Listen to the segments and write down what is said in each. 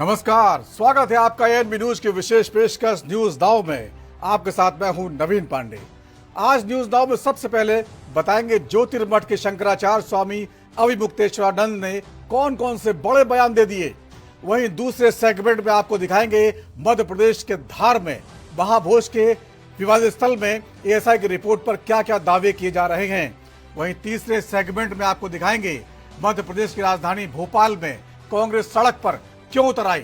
नमस्कार, स्वागत है आपका एएनबी न्यूज की विशेष पेशकश न्यूज नाउ में। आपके साथ मैं हूं नवीन पांडे। आज न्यूज नाउ में सबसे पहले बताएंगे ज्योतिर्मठ के शंकराचार्य स्वामी अविमुक्तेश्वरानंद ने कौन कौन से बड़े बयान दे दिए। वहीं दूसरे सेगमेंट में आपको दिखाएंगे मध्य प्रदेश के धार में महाभोज के विवादित स्थल में एएसआई की रिपोर्ट पर क्या क्या दावे किए जा रहे हैं। वहीं तीसरे सेगमेंट में आपको दिखाएंगे मध्य प्रदेश की राजधानी भोपाल में कांग्रेस सड़क पर क्यों उतर आई।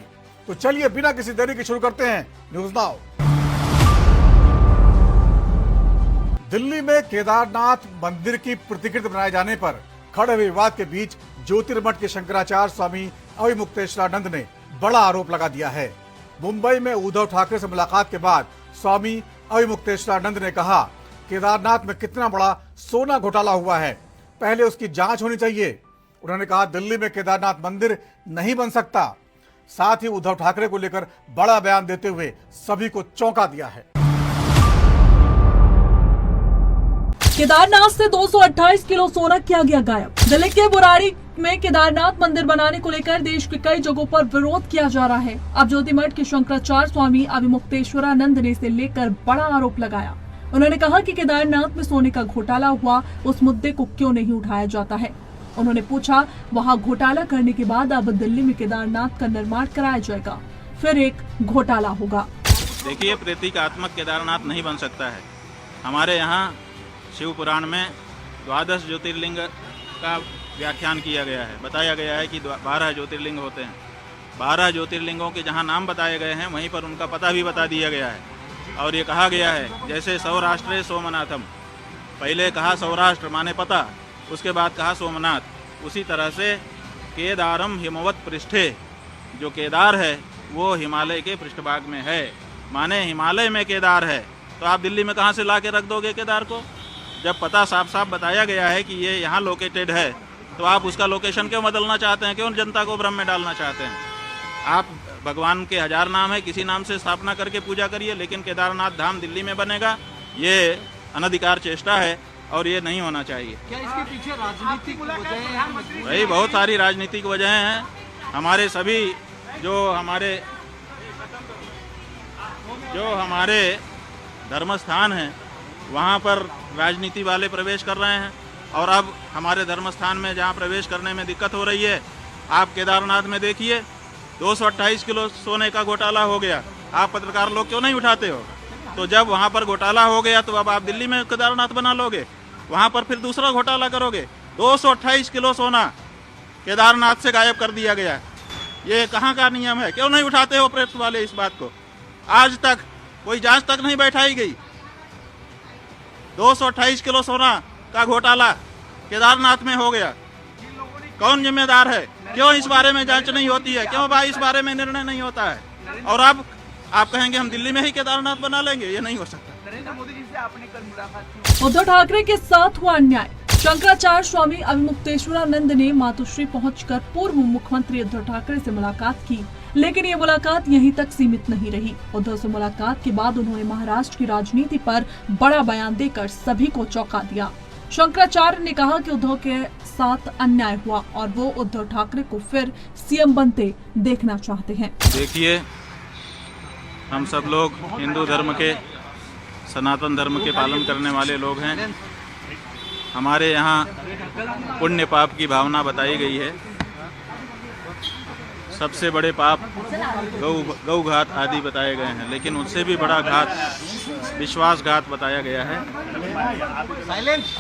तो चलिए बिना किसी देरी के शुरू करते हैं न्यूज नाउ। दिल्ली में केदारनाथ मंदिर की प्रतिकृति बनाए जाने पर खड़े हुए विवाद के बीच ज्योतिर्मठ के शंकराचार्य स्वामी अविमुक्तेश्वरानंद ने बड़ा आरोप लगा दिया है। मुंबई में उद्धव ठाकरे से मुलाकात के बाद स्वामी अविमुक्तेश्वरानंद ने कहा, केदारनाथ में कितना बड़ा सोना घोटाला हुआ है, पहले उसकी जांच होनी चाहिए। उन्होंने कहा, दिल्ली में केदारनाथ मंदिर नहीं बन सकता। साथ ही उद्धव ठाकरे को लेकर बड़ा बयान देते हुए सभी को चौंका दिया है। केदारनाथ से 228 किलो सोना किया गया गायब। दिल्ली के बुराड़ी में केदारनाथ मंदिर बनाने को लेकर देश के कई जगहों पर विरोध किया जा रहा है। अब ज्योतिर्मठ के शंकराचार्य स्वामी अविमुक्तेश्वरानंद ने इसे लेकर बड़ा आरोप लगाया। उन्होंने कहा कि केदारनाथ में सोने का घोटाला हुआ, उस मुद्दे को क्यों नहीं उठाया जाता है। उन्होंने पूछा, वहां घोटाला करने के बाद अब दिल्ली में केदारनाथ का निर्माण कराया जाएगा, फिर एक घोटाला होगा। देखिए, प्रतीकात्मक केदारनाथ नहीं बन सकता है। हमारे यहाँ शिव पुराण में 12 ज्योतिर्लिंग का व्याख्यान किया गया है। बताया गया है कि 12 ज्योतिर्लिंग होते हैं। 12 ज्योतिर्लिंगों के जहाँ नाम बताए गए हैं वहीं पर उनका पता भी बता दिया गया है। और ये कहा गया है, जैसे सौराष्ट्रे सोमनाथम, पहले कहा सौराष्ट्र माने पता, उसके बाद कहा सोमनाथ, उसी तरह से केदारम हिमवत पृष्ठे, जो केदार है वो हिमालय के पृष्ठभाग में है, माने हिमालय में केदार है। तो आप दिल्ली में कहाँ से ला के रख दोगे केदार को? जब पता साफ साफ बताया गया है कि ये यहाँ लोकेटेड है, तो आप उसका लोकेशन क्यों बदलना चाहते हैं? क्यों जनता को भ्रम में डालना चाहते हैं? आप भगवान के 1000 नाम है, किसी नाम से स्थापना करके पूजा करिए, लेकिन केदारनाथ धाम दिल्ली में बनेगा, ये अनधिकार चेष्टा है और ये नहीं होना चाहिए। क्या इसके पीछे राजनीतिक वजह है? भाई, बहुत सारी राजनीतिक वजह हैं। हमारे सभी जो हमारे धर्म स्थान हैं वहाँ पर राजनीति वाले प्रवेश कर रहे हैं। और अब हमारे धर्म स्थान में जहाँ प्रवेश करने में दिक्कत हो रही है, आप केदारनाथ में देखिए 228 किलो सोने का घोटाला हो गया। आप पत्रकार लोग क्यों नहीं उठाते हो? तो जब वहाँ पर घोटाला हो गया तो अब आप दिल्ली में केदारनाथ बना लोगे, वहाँ पर फिर दूसरा घोटाला करोगे। 228 किलो सोना केदारनाथ से गायब कर दिया गया। ये कहाँ का नियम है? क्यों नहीं उठाते हो प्रेस वाले इस बात को? आज तक कोई जांच तक नहीं बैठाई गई। 228 किलो सोना का घोटाला केदारनाथ में हो गया। कौन जिम्मेदार है? क्यों इस बारे में जांच नहीं होती है? क्यों भाई इस बारे में निर्णय नहीं होता है? और अब आप कहेंगे हम दिल्ली में ही केदारनाथ बना लेंगे, ये नहीं हो सकता। नरेंद्र मोदी जी से आपने कल मुलाकात की। उद्धव ठाकरे के साथ हुआ अन्याय। शंकराचार्य स्वामी अविमुक्तेश्वरानंद ने मातोश्री पहुंचकर पूर्व मुख्यमंत्री उद्धव ठाकरे से मुलाकात की, लेकिन ये मुलाकात यहीं तक सीमित नहीं रही। उद्धव से मुलाकात के बाद उन्होंने महाराष्ट्र की राजनीति पर बड़ा बयान देकर सभी को चौंका दिया। शंकराचार्य ने कहा कि उद्धव के साथ अन्याय हुआ और वो उद्धव ठाकरे को फिर सीएम बनते देखना चाहते हैं। देखिए, हम सब लोग हिंदू धर्म के, सनातन धर्म के पालन करने वाले लोग हैं। हमारे यहाँ पुण्य पाप की भावना बताई गई है। सबसे बड़े पाप गौ घात आदि बताए गए हैं, लेकिन उससे भी बड़ा घात विश्वासघात बताया गया है।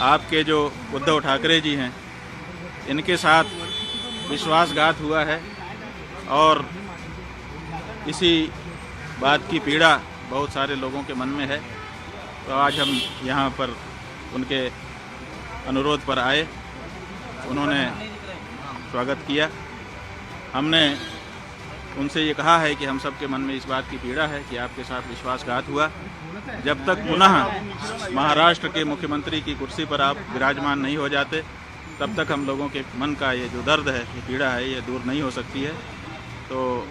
आपके जो उद्धव ठाकरे जी हैं, इनके साथ विश्वासघात हुआ है और इसी बात की पीड़ा बहुत सारे लोगों के मन में है। तो आज हम यहाँ पर उनके अनुरोध पर आए, उन्होंने स्वागत किया। हमने उनसे ये कहा है कि हम सबके मन में इस बात की पीड़ा है कि आपके साथ विश्वासघात हुआ। जब तक पुनः महाराष्ट्र के मुख्यमंत्री की कुर्सी पर आप विराजमान नहीं हो जाते, तब तक हम लोगों के मन का ये जो दर्द है, ये पीड़ा है, ये दूर नहीं हो सकती है। तो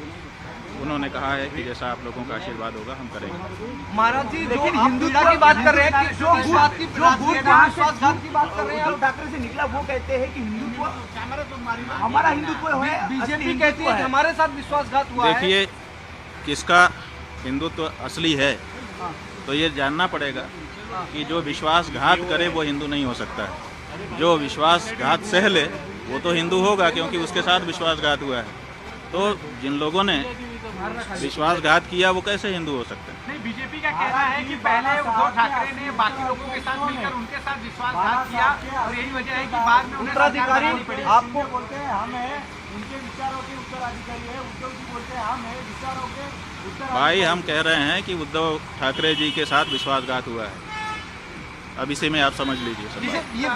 उन्होंने कहा है कि जैसा आप लोगों का आशीर्वाद होगा हम करेंगे। महाराज जी, लेकिन हिंदुत्व की बात कर रहे हैं कि जो विश्वासघात की बात कर रहे हैं, ठाकरे से निकला, वो कहते हैं कि हिंदुत्व हमारा हिंदुत्व है। बीजेपी कहती है कि हमारे साथ विश्वासघात हुआ है। देखिए, किसका हिंदुत्व असली है तो ये जानना पड़ेगा कि जो विश्वासघात करे वो हिंदू नहीं हो सकता है। जो विश्वासघात सह ले वो तो हिंदू होगा, क्योंकि उसके साथ विश्वासघात हुआ है। तो जिन लोगों ने विश्वासघात किया वो कैसे हिंदू हो सकते हैं? नहीं, बीजेपी का कहना है कि पहले उद्धव ठाकरे ने बाकी लोगों के साथ मिलकर उनके साथ विश्वासघात किया और यही वजह है कि बाद में उत्तराधिकारी आपको बोलते हैं हम हैं, उनके विचारों के उत्तराधिकारी है। उद्धव जी बोलते हैं हम हैं विचारों के उत्तराधिकारी। भाई, हम कह रहे हैं कि उद्धव ठाकरे जी के साथ विश्वासघात हुआ है। अब इसी में आप समझ लीजिए सब बात। ये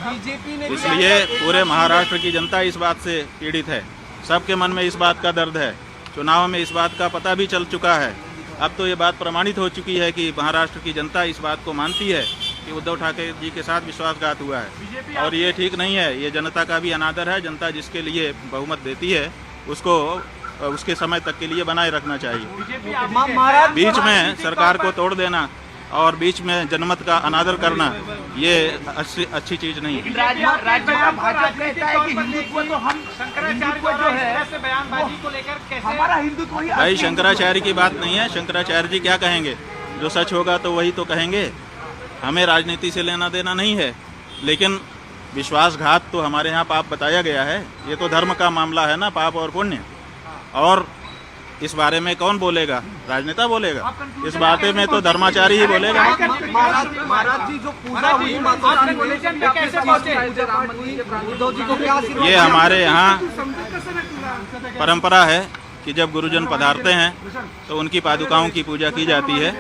बीजेपी ने इसलिए पूरे महाराष्ट्र की जनता इस बात से पीड़ित है। सबके मन में इस बात का दर्द है। चुनाव में इस बात का पता भी चल चुका है। अब तो ये बात प्रमाणित हो चुकी है कि महाराष्ट्र की जनता इस बात को मानती है कि उद्धव ठाकरे जी के साथ विश्वासघात हुआ है, और ये ठीक नहीं है। ये जनता का भी अनादर है। जनता जिसके लिए बहुमत देती है उसको उसके समय तक के लिए बनाए रखना चाहिए। बीच में सरकार को तोड़ देना और बीच में जनमत का अनादर करना ये अच्छी चीज नहीं है। भाजपा कहता है कि हिंदुत्व तो हम शंकराचार्य जो है बयानबाजी को लेकर कैसे हमारा हिंदुत्व ही भाई, शंकराचार्य की बात नहीं है। शंकराचार्य जी क्या कहेंगे? जो सच होगा तो वही तो कहेंगे। हमें राजनीति से लेना देना नहीं है, लेकिन विश्वासघात तो हमारे यहाँ पाप बताया गया है। ये तो धर्म का मामला है ना, पाप और पुण्य। और इस बारे में कौन बोलेगा? राजनेता बोलेगा। इस बारे में तो धर्माचारी ही बोलेगा। महाराज जी जो पूजा हुई ये हमारे यहाँ परंपरा है कि जब गुरुजन पधारते हैं तो उनकी पादुकाओं की पूजा की जाती है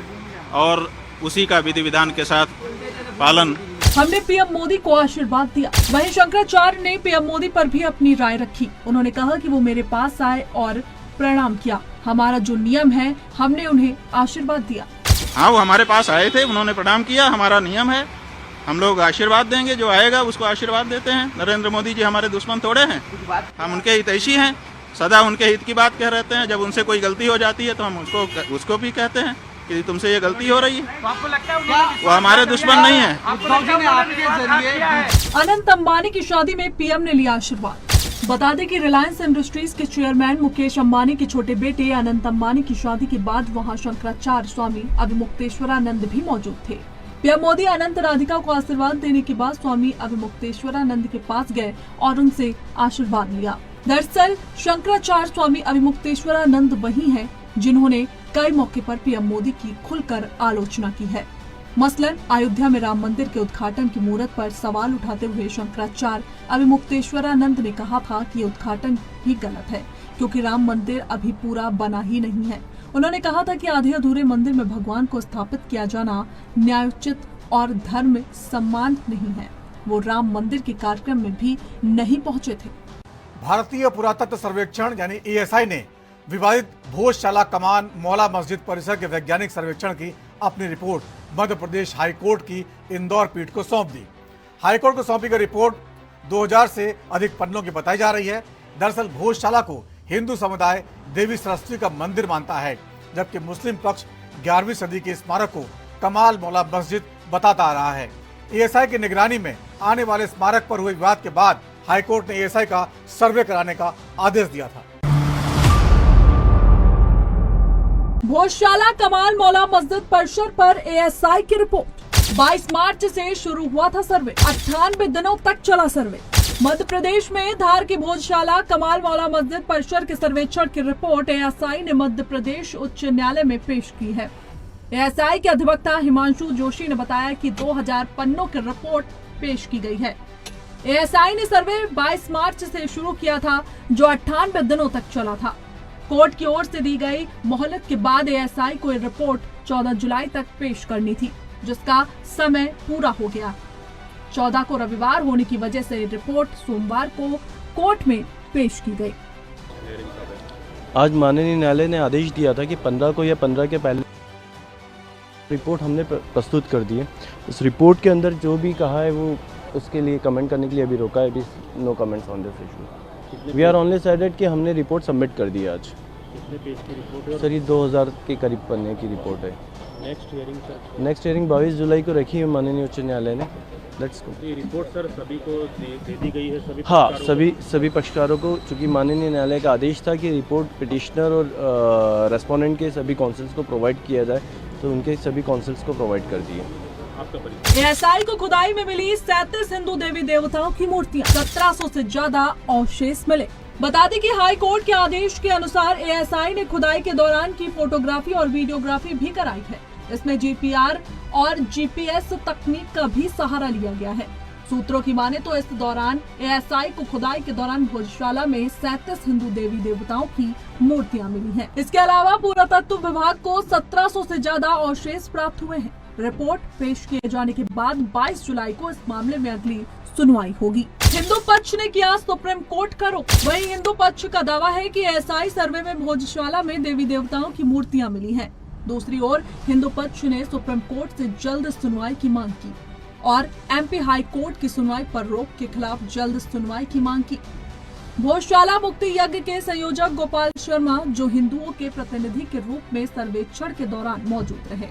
और उसी का विधि विधान के साथ पालन। हमने पीएम मोदी को आशीर्वाद दिया। वहीं शंकराचार्य ने पीएम मोदी पर भी अपनी राय रखी। उन्होंने कहा कि वो मेरे पास आए और प्रणाम किया। हमारा जो नियम है हमने उन्हें आशीर्वाद दिया। हाँ, वो हमारे पास आए थे, उन्होंने प्रणाम किया। हमारा नियम है, हम लोग आशीर्वाद देंगे। जो आएगा उसको आशीर्वाद देते हैं। नरेंद्र मोदी जी हमारे दुश्मन थोड़े हैं, हम उनके हितैषी हैं। सदा उनके हित की बात कह रहते हैं। जब उनसे कोई गलती हो जाती है तो हम उसको भी कहते हैं कि तुमसे ये गलती हो रही है। आपको लगता है वो हमारे दुश्मन नहीं है। अनंत अंबानी की शादी में पीएम ने लिया आशीर्वाद। बता दें कि रिलायंस इंडस्ट्रीज के चेयरमैन मुकेश अंबानी के छोटे बेटे अनंत अंबानी की शादी के बाद वहां शंकराचार्य स्वामी अभिमुक्तेश्वरानंद भी मौजूद थे। पीएम मोदी अनंत राधिका को आशीर्वाद देने के बाद स्वामी अभिमुक्तेश्वरानंद के पास गए और उनसे आशीर्वाद लिया। दरअसल शंकराचार्य स्वामी अभिमुक्तेश्वरानंद वही हैं जिन्होंने कई मौके पर पीएम मोदी की खुलकर आलोचना की है। मसलन अयोध्या में राम मंदिर के उद्घाटन की मुहूर्त पर सवाल उठाते हुए शंकराचार्य अभिमुक्तेश्वरानंद ने कहा था कि ये उद्घाटन ही गलत है, क्योंकि राम मंदिर अभी पूरा बना ही नहीं है। उन्होंने कहा था कि आधे अधूरे मंदिर में भगवान को स्थापित किया जाना न्यायोचित और धर्म सम्मान नहीं है। वो राम मंदिर के कार्यक्रम में भी नहीं पहुंचे थे। भारतीय पुरातत्व सर्वेक्षण यानी ASI ने विवादित भोजशाला कमान मौला मस्जिद परिसर के वैज्ञानिक सर्वेक्षण की अपनी रिपोर्ट मध्य प्रदेश हाईकोर्ट की इंदौर पीठ को सौंप दी। हाईकोर्ट को सौंपी गई रिपोर्ट 2000 से अधिक पन्नों की बताई जा रही है। दरअसल भोजशाला को हिंदू समुदाय देवी सरस्वती का मंदिर मानता है, जबकि मुस्लिम पक्ष 11वीं सदी के स्मारक को कमाल मौला मस्जिद बताता आ रहा है। ASI की निगरानी में आने वाले स्मारक पर हुए विवाद के बाद हाईकोर्ट ने ASI का सर्वे कराने का आदेश दिया था। भोजशाला कमाल मौला मस्जिद परिसर पर ASI की रिपोर्ट। 22 मार्च से शुरू हुआ था सर्वे, 98 दिनों तक चला सर्वे। मध्य प्रदेश में धार की भोजशाला कमाल मौला मस्जिद परिसर के सर्वेक्षण की रिपोर्ट ASI ने मध्य प्रदेश उच्च न्यायालय में पेश की है। ASI के अधिवक्ता हिमांशु जोशी ने बताया कि 2000 पन्नों की रिपोर्ट पेश की गई है। ASI ने सर्वे 22 मार्च से शुरू किया था, जो 98 दिनों तक चला था। कोर्ट की ओर से दी गई मोहलत के बाद ASI को ये रिपोर्ट 14 जुलाई तक पेश करनी थी, जिसका समय पूरा हो गया। 14 को रविवार होने की वजह से रिपोर्ट सोमवार को कोर्ट में पेश की गई। आज माननीय न्यायालय ने आदेश दिया था कि 15 को या 15 के पहले रिपोर्ट हमने प्रस्तुत कर दी है। इस रिपोर्ट के अंदर जो भी कहा है वो उसके लिए कमेंट करने के लिए अभी रोका है। अभी no comments on this issue. We are only sided कि हमने रिपोर्ट सबमिट कर दी आज। कितने पेज की रिपोर्ट है? सर ये 2000 के करीब पन्ने की रिपोर्ट है। Next hearing sir? Next hearing 22 जुलाई को रखी है माननीय उच्च न्यायालय ने। Let's go. तो ये रिपोर्ट सर सभी को दे दी गई है? सभी हाँ, पक्षकारों सभी पक्षकारों को, चूँकि माननीय न्यायालय का आदेश था कि रिपोर्ट पिटिशनर और रेस्पोंडेंट के सभी काउंसिल्स को प्रोवाइड किया जाए, तो उनके सभी काउंसिल्स को प्रोवाइड कर दिए। आपका परिचय? एएसआई को खुदाई में मिली 37 हिंदू देवी देवताओं की मूर्तियां, 1700 से ज्यादा अवशेष मिले। बता दें कि हाई कोर्ट के आदेश के अनुसार एएसआई ने खुदाई के दौरान की फोटोग्राफी और वीडियोग्राफी भी कराई है। इसमें जीपीआर और जीपीएस तकनीक का भी सहारा लिया गया है। सूत्रों की माने तो इस दौरान एएसआई को खुदाई के दौरान भोजशाला में 37 हिंदू देवी देवताओं की मूर्तियां मिली हैं। इसके अलावा पुरातत्व विभाग को 1700 से ज्यादा अवशेष प्राप्त हुए हैं। रिपोर्ट पेश किए जाने के बाद 22 जुलाई को इस मामले में अगली सुनवाई होगी। हिंदू पक्ष ने किया सुप्रीम कोर्ट का रुख। वहीं हिंदू पक्ष का दावा है कि एएसआई सर्वे में भोजशाला में देवी देवताओं की मूर्तियां मिली हैं। दूसरी ओर हिंदू पक्ष ने सुप्रीम कोर्ट से जल्द सुनवाई की मांग की और एमपी हाई कोर्ट की सुनवाई पर रोक के खिलाफ जल्द सुनवाई की मांग की। भोजशाला मुक्ति यज्ञ के संयोजक गोपाल शर्मा, जो हिंदुओं के प्रतिनिधि के रूप में सर्वेक्षण के दौरान मौजूद रहे,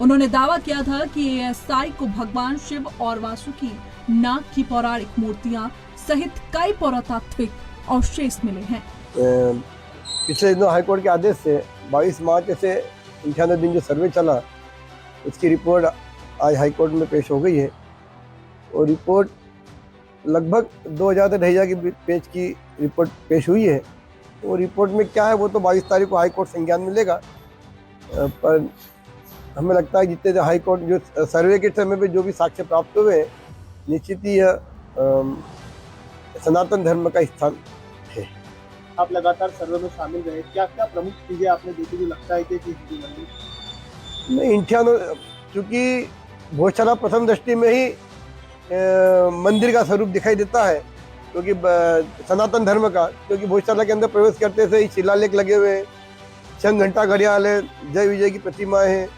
उन्होंने दावा किया था कि एएसआई को भगवान शिव और वासुकी नाग की पौराणिक मूर्तियां सहित कई पुरातात्विक अवशेष मिले हैं। पिछले दिनों हाईकोर्ट के आदेश से 22 मार्च से 98 दिन जो सर्वे चला, उसकी रिपोर्ट आज हाईकोर्ट में पेश हो गई है। और रिपोर्ट लगभग 2000 से 2500 की पेज की रिपोर्ट पेश हुई है। वो रिपोर्ट में क्या है वो तो 22 तारीख को हाईकोर्ट संज्ञान में लेगा। पर हमें लगता है जितने हाईकोर्ट जो सर्वे के समय पे जो भी साक्ष्य प्राप्त हुए, निश्चित ही यह सनातन धर्म का स्थान है। आप लगातार सर्वे में शामिल रहे, क्या क्या प्रमुख चीजें आपने देखी जो लगता है कि हिंदू मंदिर नहीं इंठियानो, चूँकि भोजशाला प्रथम दृष्टि में ही मंदिर का स्वरूप दिखाई देता है, क्योंकि सनातन धर्म का, क्योंकि भोजशाला के अंदर प्रवेश करते से ही शिलालेख लगे हुए हैं, शंख घंटा घड़ियाल है, जय विजय की प्रतिमाएं हैं।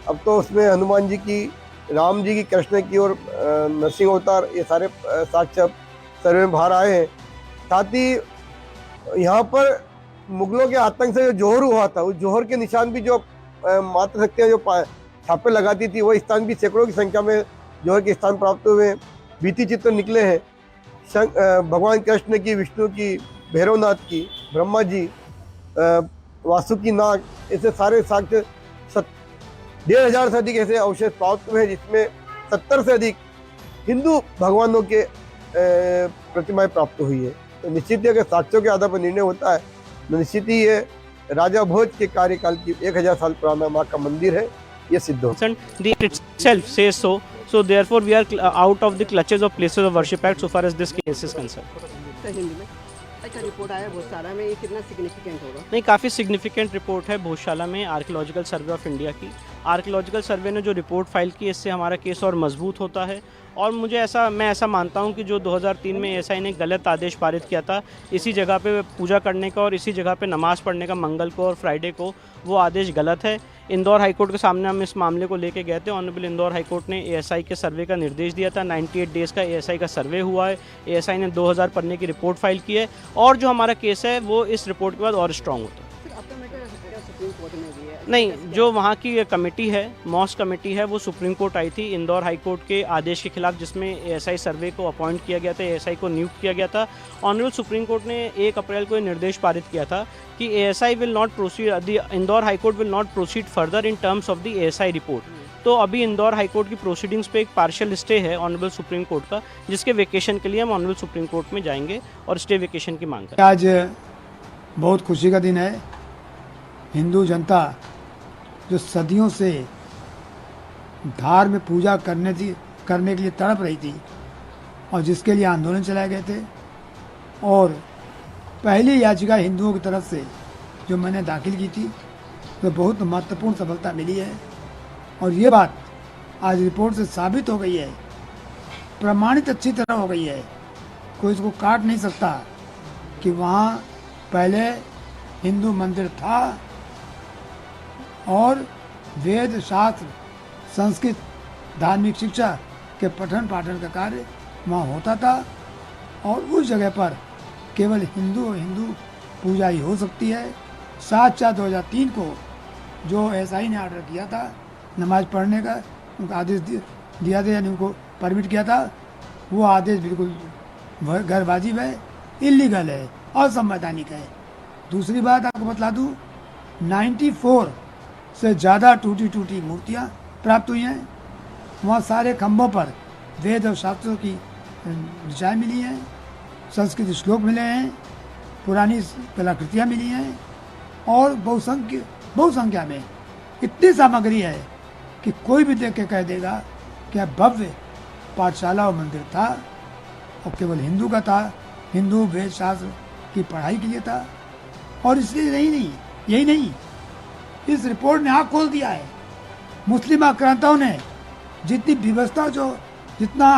अब तो उसमें हनुमान जी की, राम जी की, कृष्ण की और नरसिंह अवतार, ये सारे साक्ष्य सर्वे में बाहर आए हैं। साथ ही यहाँ पर मुगलों के आतंक से जो जोहर हुआ था, उस जोहर के निशान भी जो मातृशक्तियाँ जो छापे लगाती थी, वो स्थान भी सैकड़ों की संख्या में जोहर के स्थान प्राप्त हुए हैं। भित्ति चित्र निकले हैं भगवान कृष्ण की, विष्णु की, भैरवनाथ की, ब्रह्मा जी, वासुकी नाग, ऐसे सारे साक्ष्य 1500 से अधिक ऐसे अवशेष प्राप्त हुए हैं, जिसमें 70 से अधिक हिंदू भगवानों के प्रतिमाएं प्राप्त हुई है। तो निश्चित ही अगर साक्ष्यों के आधार पर निर्णय होता है तो निश्चित ही ये राजा भोज के कार्यकाल की 1000 साल पुराना माँ का मंदिर है, ये सिद्ध हो। The act itself says so. So therefore we are out of the clutches of places of worship act so far as this case is concerned. Hindi में अच्छा रिपोर्ट आया भोजशाला में, ये कितना सिग्निफिकेंट होगा? नहीं, काफ़ी सिग्निफिकेंट रिपोर्ट है भोजशाला में आर्कियोलॉजिकल सर्वे ऑफ इंडिया की। आर्कियोलॉजिकल सर्वे ने जो रिपोर्ट फाइल की, इससे हमारा केस और मजबूत होता है। और मैं ऐसा मानता हूं कि जो 2003 में एएसआई ने गलत आदेश पारित किया था इसी जगह पे पूजा करने का और इसी जगह पे नमाज़ पढ़ने का मंगल को और फ्राइडे को, वो आदेश गलत है। इंदौर हाईकोर्ट के सामने हम इस मामले को लेके गए थे। ऑनरेबल इंदौर हाईकोर्ट ने एएसआई के सर्वे का निर्देश दिया था। 98 डेज़ का एएसआई का सर्वे हुआ है। एएसआई ने 2000 पन्ने की रिपोर्ट फाइल की है और जो हमारा केस है वो इस रिपोर्ट के बाद और स्ट्रॉन्ग होता है। सुप्रीम कोर्ट में भी है? नहीं, जो वहाँ की कमेटी है, मॉस कमेटी है, वो सुप्रीम कोर्ट आई थी इंदौर हाई कोर्ट के आदेश के खिलाफ, जिसमें एएसआई सर्वे को अपॉइंट किया गया था, एएसआई को नियुक्त किया गया था। ऑनरेबल सुप्रीम कोर्ट ने 1 अप्रैल को ये निर्देश पारित किया था कि ASI will not proceed, Indore high court will not proceed further in terms of the ASI report. तो अभी इंदौर हाई कोर्ट की प्रोसीडिंग्स पे एक पार्शियल स्टे है ऑनरेबल सुप्रीम कोर्ट का, जिसके वेकेशन के लिए हम ऑनरेबल सुप्रीम कोर्ट में जाएंगे और स्टे वेकेशन की मांग करेंगे। आज बहुत खुशी का दिन है। हिंदू जनता जो सदियों से धार में पूजा करने के लिए तड़प रही थी और जिसके लिए आंदोलन चलाए गए थे, और पहली याचिका हिंदुओं की तरफ से जो मैंने दाखिल की थी, तो बहुत महत्वपूर्ण सफलता मिली है। और ये बात आज रिपोर्ट से साबित हो गई है, प्रमाणित अच्छी तरह हो गई है, कोई इसको काट नहीं सकता कि वहाँ पहले हिंदू मंदिर था और वेद शास्त्र, संस्कृत, धार्मिक शिक्षा के पठन पाठन का कार्य वहाँ होता था, और उस जगह पर केवल हिंदू पूजा ही हो सकती है। 7/4/2003 को जो SI ने ऑर्डर किया था नमाज पढ़ने का, उनको आदेश दिया था, यानी उनको परमिट किया था, वो आदेश बिल्कुल गैर वाजिब है, इलीगल है, असंवैधानिक है। दूसरी बात आपको बतला दूँ, 94 से ज़्यादा टूटी मूर्तियाँ प्राप्त हुई हैं। वहाँ सारे खम्भों पर वेद और शास्त्रों की ऋचाएँ मिली हैं, संस्कृत श्लोक मिले हैं, पुरानी कलाकृतियाँ मिली हैं और बहुसंख्या में इतनी सामग्री है कि कोई भी देख के कह देगा कि भव्य पाठशाला और मंदिर था और केवल हिंदू का था, हिंदू वेद शास्त्र की पढ़ाई के लिए था। और इसलिए यही नहीं, इस रिपोर्ट ने आँख खोल दिया है। मुस्लिम आक्रांताओं ने जितनी व्यवस्था जितना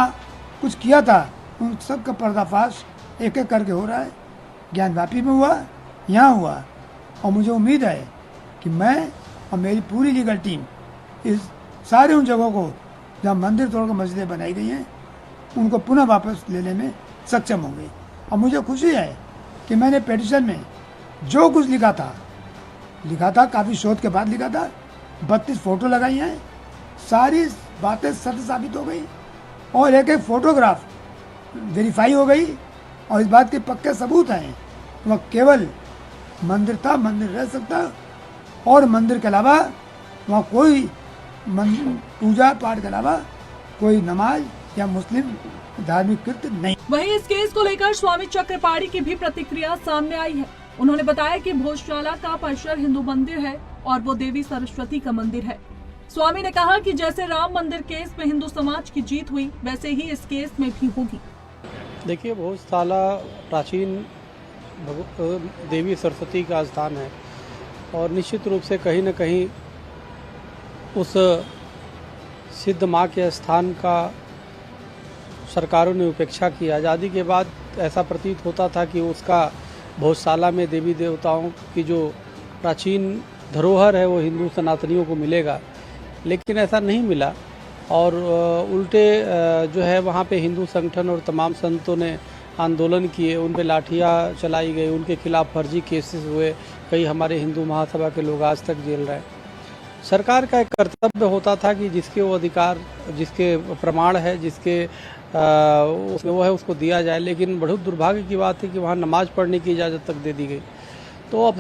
कुछ किया था, उन सब का पर्दाफाश एक एक करके हो रहा है। ज्ञानवापी में हुआ, यहाँ हुआ, और मुझे उम्मीद है कि मैं और मेरी पूरी लीगल टीम इस सारे उन जगहों को जहाँ मंदिर तोड़कर मस्जिदें बनाई गई हैं, उनको पुनः वापस लेने में सक्षम होंगे। और मुझे खुशी है कि मैंने पिटीशन में जो कुछ लिखा था काफ़ी शोध के बाद लिखा था, 32 फोटो लगाई हैं, सारी बातें सत्य साबित हो गई और एक फोटोग्राफ वेरीफाई हो गई और इस बात के पक्के सबूत हैं। वह केवल मंदिर था, मंदिर रह सकता, और मंदिर के अलावा वहाँ कोई पूजा पाठ के अलावा कोई नमाज या मुस्लिम धार्मिक कृत्य नहीं। वहीं इस केस को लेकर स्वामी चक्रपाणी की भी प्रतिक्रिया सामने आई है। उन्होंने बताया कि भोजशाला का परिसर हिंदू मंदिर है और वो देवी सरस्वती का मंदिर है। स्वामी ने कहा कि जैसे राम मंदिर केस में हिंदू समाज की जीत हुई, वैसे ही इस केस में भी होगी। देखिए, भोजशाला प्राचीन देवी सरस्वती का स्थान है और निश्चित रूप से कहीं न कहीं उस सिद्ध माँ के स्थान का सरकारों ने उपेक्षा की। आज़ादी के बाद ऐसा प्रतीत होता था कि उसका भोजशाला में देवी देवताओं की जो प्राचीन धरोहर है वो हिंदू सनातनियों को मिलेगा, लेकिन ऐसा नहीं मिला। और उल्टे जो है वहाँ पे हिंदू संगठन और तमाम संतों ने आंदोलन किए, उन पे लाठियाँ चलाई गई, उनके खिलाफ फर्जी केसेस हुए, कई हमारे हिंदू महासभा के लोग आज तक जेल रहे। सरकार का एक कर्तव्य होता था कि जिसके वो अधिकार, जिसके प्रमाण है, जिसके वो है, उसको दिया जाए। लेकिन बहुत दुर्भाग्य की बात है कि वहाँ नमाज पढ़ने की इजाज़त तक दे दी गई। तो अब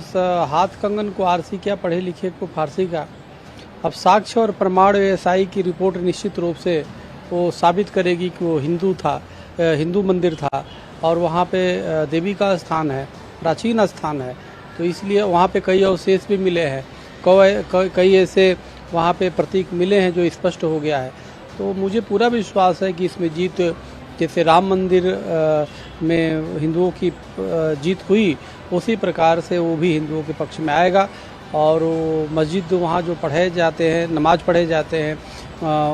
हाथ कंगन को आरसी क्या, पढ़े लिखे को फारसी का। अब साक्ष्य और प्रमाण SI की रिपोर्ट निश्चित रूप से वो साबित करेगी कि वो हिंदू मंदिर था और वहाँ पे देवी का स्थान है, प्राचीन स्थान है। तो इसलिए वहाँ पे कई अवशेष भी मिले हैं, कई ऐसे वहाँ पे प्रतीक मिले हैं जो स्पष्ट हो गया है। तो मुझे पूरा विश्वास है कि इसमें जीत, जैसे राम मंदिर में हिंदुओं की जीत हुई, उसी प्रकार से वो भी हिंदुओं के पक्ष में आएगा। और वो मस्जिद वहाँ जो पढ़े जाते हैं, नमाज पढ़े जाते हैं,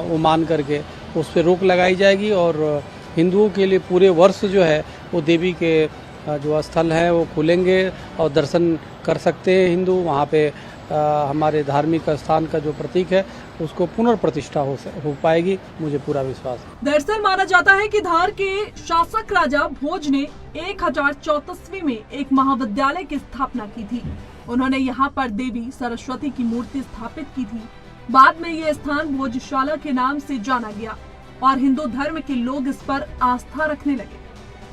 वो मान करके उस पर रोक लगाई जाएगी और हिंदुओं के लिए पूरे वर्ष जो है वो देवी के जो स्थल हैं वो खुलेंगे और दर्शन कर सकते हैं हिंदू। वहाँ पे हमारे धार्मिक स्थान का जो प्रतीक है उसको पुनर्प्रतिष्ठा हो पाएगी, मुझे पूरा विश्वास है। दरअसल माना जाता है कि धार के शासक राजा भोज ने 1034 में एक महाविद्यालय की स्थापना की थी। उन्होंने यहाँ पर देवी सरस्वती की मूर्ति स्थापित की थी। बाद में ये स्थान भोजशाला के नाम से जाना गया और हिंदू धर्म के लोग इस पर आस्था रखने लगे।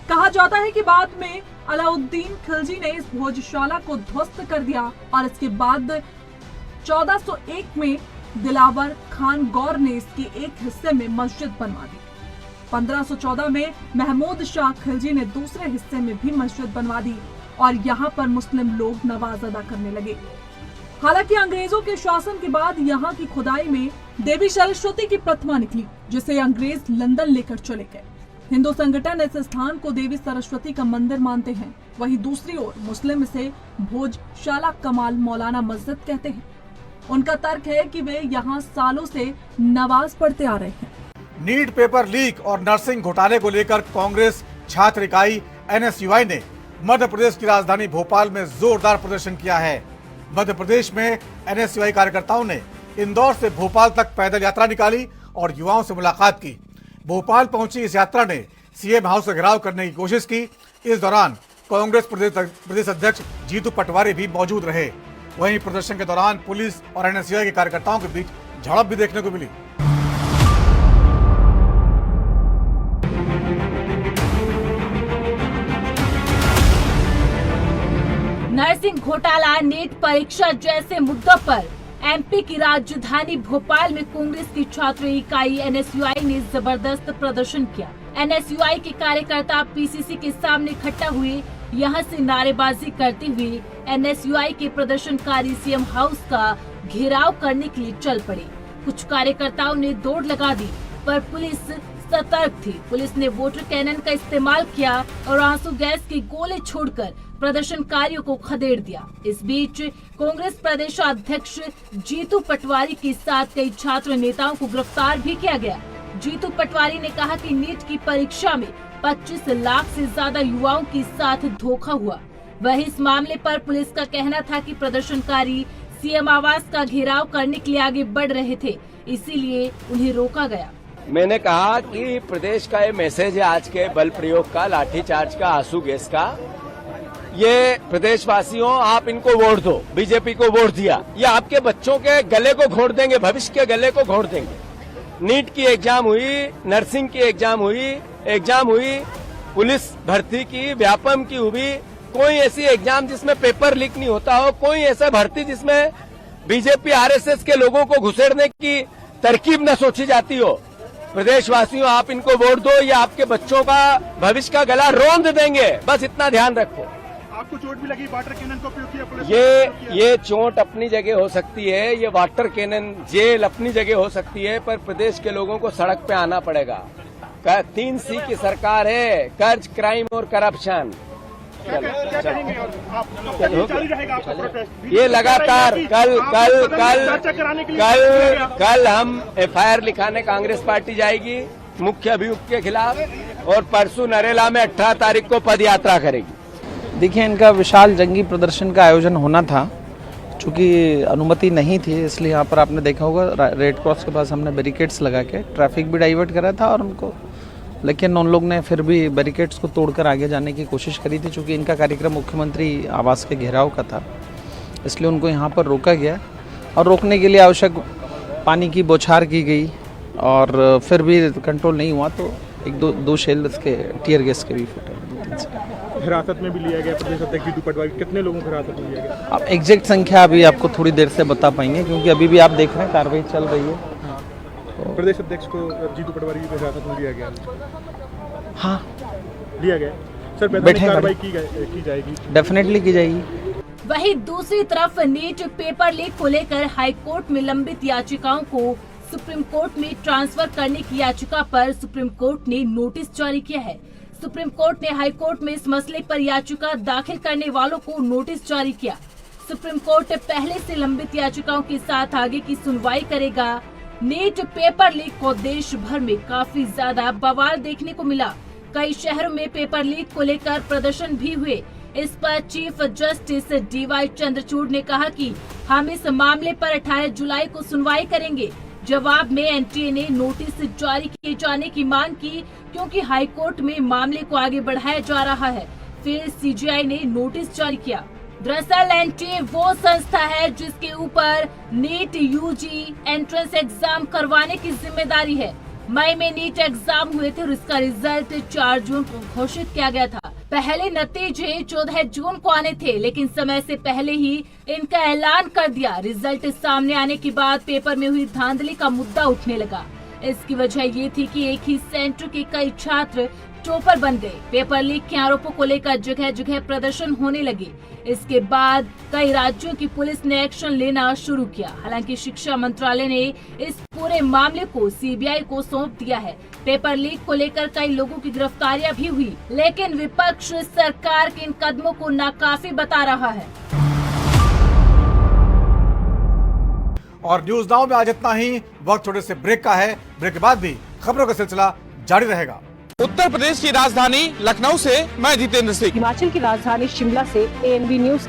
कहा जाता है कि बाद में अलाउद्दीन खिलजी ने इस भोजशाला को ध्वस्त कर दिया और इसके बाद 1401 में दिलावर खान गौर ने इसके एक हिस्से में मस्जिद बनवा दी। 1514 में महमूद शाह खिलजी ने दूसरे हिस्से में भी मस्जिद बनवा दी और यहाँ पर मुस्लिम लोग नमाज अदा करने लगे। हालांकि अंग्रेजों के शासन के बाद यहाँ की खुदाई में देवी सरस्वती की प्रतिमा निकली, जिसे अंग्रेज लंदन लेकर चले गए। हिंदू संगठन इस स्थान को देवी सरस्वती का मंदिर मानते हैं, वहीं दूसरी ओर मुस्लिम इसे भोजशाला कमाल मौलाना मस्जिद कहते हैं। उनका तर्क है कि वे यहाँ सालों से नमाज पढ़ते आ रहे हैं। नीट पेपर लीक और नर्सिंग घोटाले को लेकर कांग्रेस छात्र इकाई NSUI ने मध्य प्रदेश की राजधानी भोपाल में जोरदार प्रदर्शन किया है। मध्य प्रदेश में NSUI कार्यकर्ताओं ने इंदौर से भोपाल तक पैदल यात्रा निकाली और युवाओं से मुलाकात की। भोपाल पहुंची इस यात्रा ने CM हाउस का घेराव करने की कोशिश की। इस दौरान कांग्रेस प्रदेश अध्यक्ष जीतू पटवारी भी मौजूद रहे। वहीं प्रदर्शन के दौरान पुलिस और एनएसयूआई के कार्यकर्ताओं के बीच झड़प भी देखने को मिली। नर्सिंग घोटाला, नीट परीक्षा जैसे मुद्दों पर एमपी की राजधानी भोपाल में कांग्रेस की छात्र इकाई एनएसयूआई ने जबरदस्त प्रदर्शन किया। एनएसयूआई के कार्यकर्ता पीसीसी के सामने इकट्ठा हुए, यहां से नारेबाजी करते हुए एनएसयूआई के प्रदर्शनकारी सीएम हाउस का घेराव करने के लिए चल पड़े। कुछ कार्यकर्ताओं ने दौड़ लगा दी, पर पुलिस सतर्क थी। पुलिस ने वाटर कैनन का इस्तेमाल किया और आंसू गैस के गोले छोड़कर प्रदर्शनकारियों को खदेड़ दिया। इस बीच कांग्रेस प्रदेश अध्यक्ष जीतू पटवारी के साथ कई छात्र नेताओं को गिरफ्तार भी किया गया। जीतू पटवारी ने कहा कि नीट की परीक्षा में 25 लाख से ज्यादा युवाओं के साथ धोखा हुआ। वहीं इस मामले पर पुलिस का कहना था कि प्रदर्शनकारी सीएम आवास का घेराव करने के लिए आगे बढ़ रहे थे, इसीलिए उन्हें रोका गया। मैंने कहा कि प्रदेश का ये मैसेज है आज के बल प्रयोग का, लाठीचार्ज का, आंसू गैस का। ये प्रदेशवासियों, आप इनको वोट दो, बीजेपी को वोट दिया, ये आपके बच्चों के गले को घोट देंगे, भविष्य के गले को घोट देंगे। नीट की एग्जाम हुई, नर्सिंग की एग्जाम हुई, पुलिस भर्ती की, व्यापम की हुई, कोई ऐसी एग्जाम जिसमें पेपर लीक नहीं होता हो, कोई ऐसा भर्ती जिसमें बीजेपी आरएसएस के लोगों को घुसेड़ने की तरकीब न सोची जाती हो। प्रदेशवासियों, आप इनको वोट दो, ये आपके बच्चों का भविष्य का गला रौंद देंगे, बस इतना ध्यान रखो। आपको चोट भी लगी, वाटर कैनन का उपयोग किया पुलिस? ये चोट अपनी जगह हो सकती है, ये वाटर कैनन जेल अपनी जगह हो सकती है, पर प्रदेश के लोगों को सड़क पे आना पड़ेगा। 3C की सरकार है, कर्ज, क्राइम और करप्शन। क्या कहेंगे आप? जारी रहेगा आपका प्रोटेस्ट? ये लगातार कल हम एफआईआर लिखाने कांग्रेस पार्टी जाएगी मुख्य अभियुक्त के खिलाफ, और परसों नरेला में 18 तारीख को पद यात्रा करेगी। देखिए, इनका विशाल जंगी प्रदर्शन का आयोजन होना था, चूँकि अनुमति नहीं थी, इसलिए यहाँ पर आपने देखा होगा रेड क्रॉस के पास हमने बैरिकेड्स लगा के ट्रैफिक भी डाइवर्ट करा था, और उनको, लेकिन उन लोग ने फिर भी बैरिकेड्स को तोड़कर आगे जाने की कोशिश करी थी। चूँकि इनका कार्यक्रम मुख्यमंत्री आवास के घेराव का था, इसलिए उनको यहाँ पर रोका गया, और रोकने के लिए आवश्यक पानी की बौछार की गई, और फिर भी कंट्रोल नहीं हुआ, तो दो शेल इसके टीयर गैस के भी फूटे। हिरासत में भी लिया गया प्रदेश अध्यक्ष जीतू पटवारी, कितने लोगों को हिरासत में लिया गया? आप एग्जैक्ट संख्या अभी आपको थोड़ी देर से बता पाएंगे, क्योंकि अभी भी आप देख रहे हैं कार्रवाई चल रही है। तो प्रदेश अध्यक्ष को जीतू पटवारी की हिरासत में लिया गया? हाँ, लिया गया। सर, वैधानिक कार्रवाई की जाएगी? डेफिनेटली की जाएगी। वहीं दूसरी तरफ नीट पेपर लीक को लेकर हाईकोर्ट में लंबित याचिकाओं को सुप्रीम कोर्ट में ट्रांसफर करने की याचिका पर सुप्रीम कोर्ट ने नोटिस जारी किया है। सुप्रीम कोर्ट ने हाई कोर्ट में इस मसले पर याचिका दाखिल करने वालों को नोटिस जारी किया। सुप्रीम कोर्ट पहले से लंबित याचिकाओं के साथ आगे की सुनवाई करेगा। नीट पेपर लीक को देश भर में काफी ज्यादा बवाल देखने को मिला। कई शहरों में पेपर लीक को लेकर प्रदर्शन भी हुए। इस पर चीफ जस्टिस DY चंद्रचूड़ ने कहा कि हम इस मामले पर 18 जुलाई को सुनवाई करेंगे। जवाब में एनटीए ने नोटिस जारी किए जाने की मांग की, क्योंकि हाईकोर्ट में मामले को आगे बढ़ाया जा रहा है। फिर सीजीआई ने नोटिस जारी किया। दरअसल एनटीए वो संस्था है जिसके ऊपर नीट यूजी एंट्रेंस एग्जाम करवाने की जिम्मेदारी है। मई में नीट एग्जाम हुए थे और इसका रिजल्ट 4 जून को घोषित किया गया था। पहले नतीजे 14 जून को आने थे, लेकिन समय से पहले ही इनका ऐलान कर दिया। रिजल्ट सामने आने के बाद पेपर में हुई धांधली का मुद्दा उठने लगा। इसकी वजह ये थी कि एक ही सेंटर के कई छात्र टॉपर बन गए। पेपर लीक के आरोपों को लेकर जगह जगह प्रदर्शन होने लगे। इसके बाद कई राज्यों की पुलिस ने एक्शन लेना शुरू किया। हालांकि शिक्षा मंत्रालय ने इस पूरे मामले को सीबीआई को सौंप दिया है। पेपर लीक को लेकर कई लोगों की गिरफ्तारियां भी हुई, लेकिन विपक्ष सरकार के इन कदमों को नाकाफी बता रहा है। और न्यूज नाउ में आज इतना ही। वक्त थोड़े से ब्रेक का है। ब्रेक के बाद भी खबरों का सिलसिला जारी रहेगा। उत्तर प्रदेश की राजधानी लखनऊ से मैं जितेंद्र सिंह, हिमाचल की राजधानी शिमला से ANB न्यूज